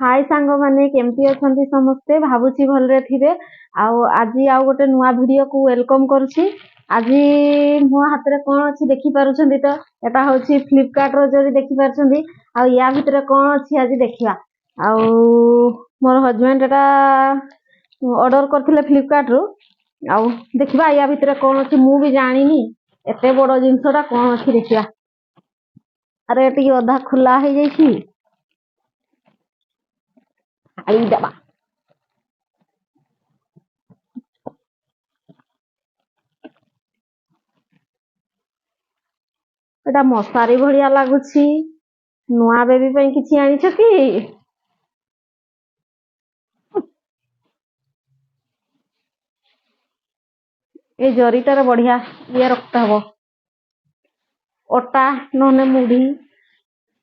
हाय सांग माने केमती अछंती समस्ते भाबुची भलरे थिबे आज आउ गोटे नुआ वीडियो को वेलकम करूची। आज मो हाथ रे कोन अछि देखि पारुछंती तो एटा होची फ्लिपकार्ट रो जरी देखि पारुछंती आ या भितरे कोन अछि आज देखिबा। आ मोर हस्बैंड एटा ऑर्डर करथिले फ्लिपकार्ट रो आ देखिबा या भितरे कोन अछि मु भी जानिनी एते बडो जिंसटा कोन अछि देखिबा। अरे एटी अधा खुला हे जैछि आई दबा एटा मसारी भलिया लागुछि। नुआ बेबी पई किछि आनिछ कि ए जरीटार बढ़िया ये रखता हबो ओटा नने मुढ़ी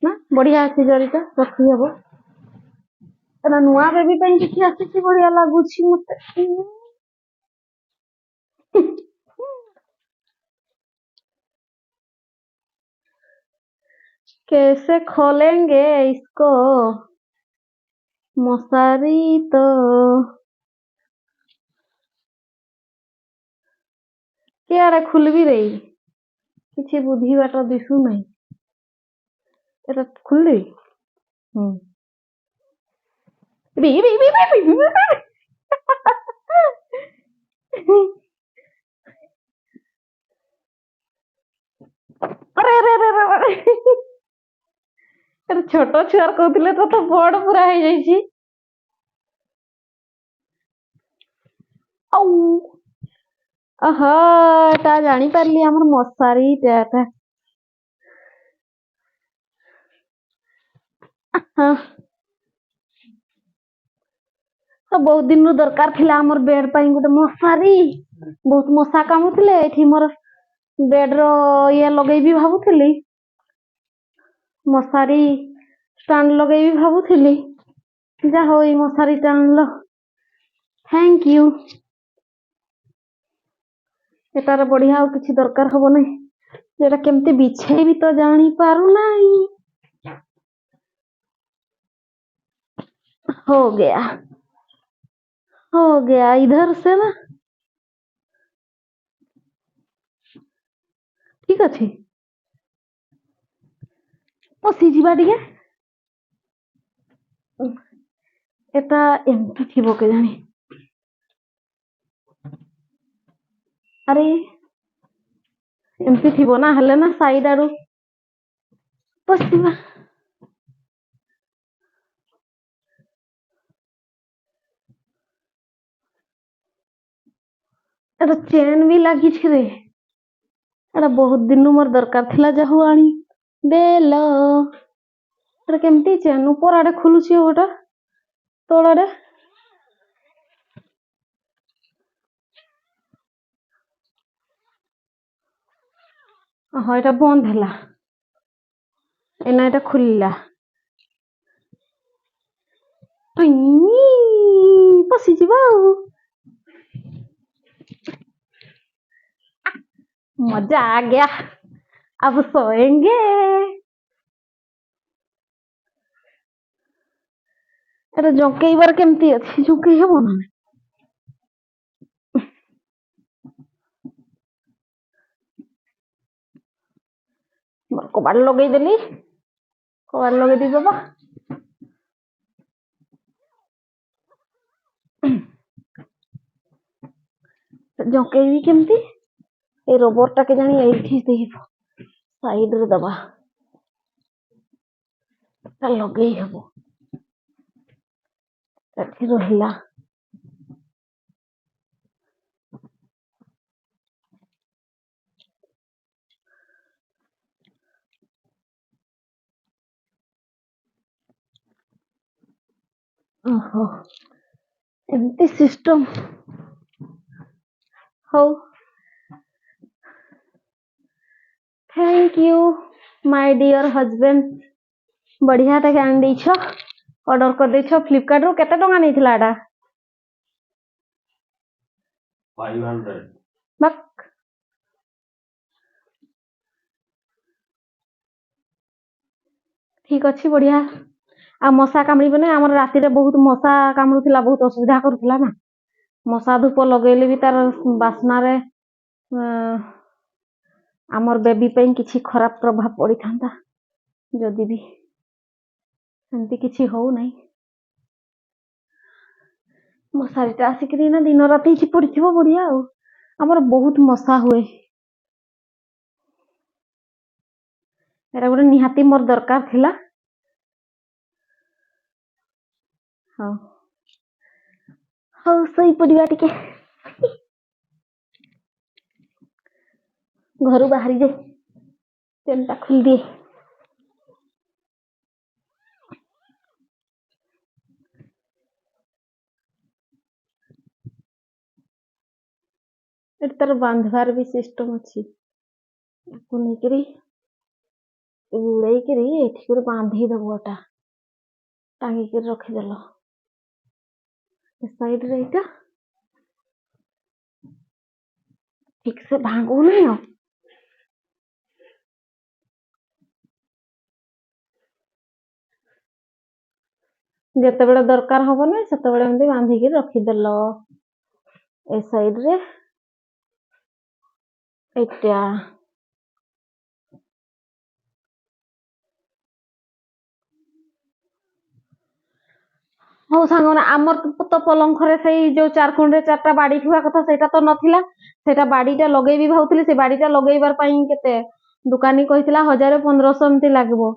ना बढ़िया अछि जरीटा रखी हबो। एटा नुआ बेबी पई किछि आछि बढ़िया लागुछि मते। कैसे खोलेंगे इसको मसारी तो क्या रे खुल भी रही किछि बुद्धि बाट दिसु नहीं एटा खुल रही री री री री अरे अरे अरे अरे अरे छोट छुआर कहथिले तो बड़ पूरा हे जाईछि। आउ अहा ता जानी परली हमर मसारी टा हाँ तो बहुत दिन रो दरकार थिला हमर बेड पई गोटे मसारी बहुत मशा कामुथिले एठी मोर बेड रो ये लगेबी भाबुथिली मसारी स्टैंड लगेबी भाबुथिली जा होई मसारी टाणलो थैंक यू। एटार बढ़िया और किछि दरकार हबो नै जेटा केमती बिछे भी तो जानी पारु नाही। हो गया इधर से ना ठीक अच्छे पसी जीवा टिके एटा एमती थिबो के जानी अरे एमती थिबो ना हले ना साइड आडू पसीबा एटा चेन भी लागी छिरे एटा बहुत दिन मोर दरकार थिला जहु आनी देलो एटा केमती चेन ऊपर आडे खुलुछि ओटा तोड़े हाँ एटा बंद हैला एना एटा खुलला पसी जीवा मजा आ गया अब सोएंगे। एटा जोंकेई बार केमती अछि जोंकेई हेबो ना कबाड़ लगे देली कबाड़ लगे दी बाबा जोंकेई भी केमती ए रोबोट टा के जानी एठी देहिबो साइड रे दबा ता लगे हेबो एठी रहिला ओहो एमती सिस्टम हो thank you my dear husband बढ़िया टा के आन देछ ऑर्डर कर देछ फ्लिपकार्ट रो केते टका नैथिला एटा 500 बक ठीक अच्छी बढ़िया आ मशा कामड़े ना आम राति बहुत मशा कामुला बहुत असुविधा करूला ना मशा धूप लगेले भी तार बास्नार आमर बेबी पे किसी खराब प्रभाव पड़ी था जदि भी एमती किसी हो नहीं मशारीटा आसिक ना दिन राति पड़ी बढ़िया आमर बहुत मशा हुए एरा गोटे निहाती मोर दरकार थिला हाँ हाँ सही पड़ा टिके घर बाहरी जाए चेनटा खोल दिए तार बांधवार भी सिस्टम अच्छी नहीं उड़े बांधी दबटा टांगिक रखीदेल साइड रे इटा ठीक से भांगू नहीं जिते बड़े दरकार हम ना से बांधिक रखीदेल ए साइड रे इटा हाँ सांग आमर तो पलंखरे से जो चारखुंड चार्टा बाड़ी थुआ कथा सेटा तो नथिला सेटा बाड़ीटा लगे भी भावुली से बाड़ीटा लगेबार केते दुकानी कहितला 1000-1500 एमती लागबो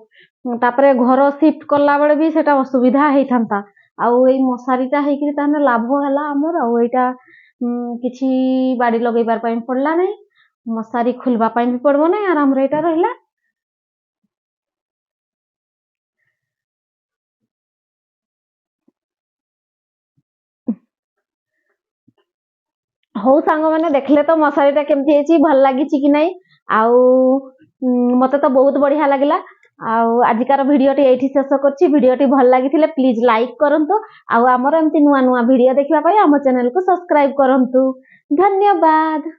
तापरे घर शिफ्ट कला बेले भी सेटा असुविधा हेइथांता आउ एई मशारीटा हेकि ताने लाभ हला हमर आउ एटा किछि बाड़ी लगेबार पड़ला नै मशारी खुलबा भी पड़बो नै आराम रे एटा रहला हो सांग मैंने देखले तो मशारीटा केमती भल लगी कि नहीं आउ मते तो बहुत बढ़िया लगिला आजिकार भिडियोटी एठी शेष करछि भिडियोटी भल लगी प्लीज लाइक करंतु आउ हमर एमती नुआ नुआ भिडियो देखिबा पई हम चैनल को सब्सक्राइब करंतु धन्यवाद।